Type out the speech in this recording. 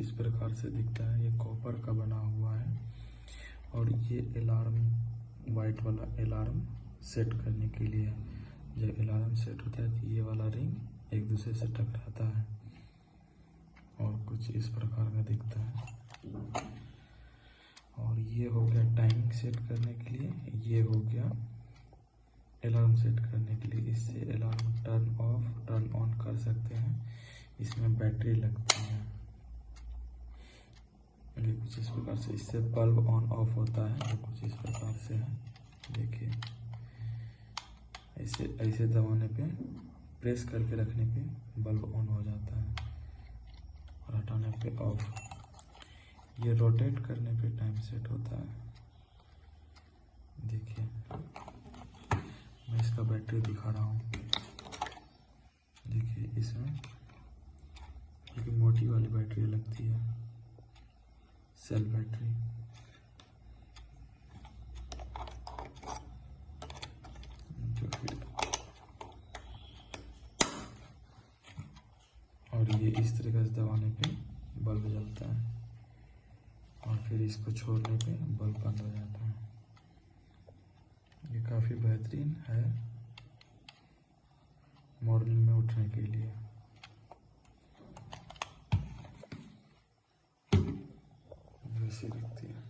इस प्रकार से दिखता है। ये कॉपर का बना हुआ है और ये अलार्म वाइट वाला अलार्म सेट करने के लिए है। जब अलार्म सेट होता है तो ये वाला रिंग एक दूसरे से टकराता है और कुछ इस प्रकार का दिखता है। और ये हो गया टाइमिंग सेट करने के लिए, ये हो गया अलार्म सेट करने के लिए। इससे alarm turn off turn on कर सकते हैं। इसमें बैटरी लगती है। ये कुछ इस प्रकार से, इससे बल्ब ऑन ऑफ होता है। ये कुछ इस प्रकार से है, देखिए ऐसे ऐसे दबाने पे, प्रेस करके रखने पे बल्ब ऑन हो जाता है और हटाने पे ऑफ। ये रोटेट करने पे टाइम सेट होता है। देखिए मैं इसका बैटरी दिखा रहा हूँ। देखिए इसमें एक मोटी वाली बैटरी लगती है, सेल बैटरी। जो फिर और ये इस तरीके से दबाने पे बल्ब जलता है और फिर इसको छोड़ने पे बल्ब बंद हो जाता है। ये काफ़ी बेहतरीन है मॉर्निंग में उठने के लिए। जैसी दिखती है।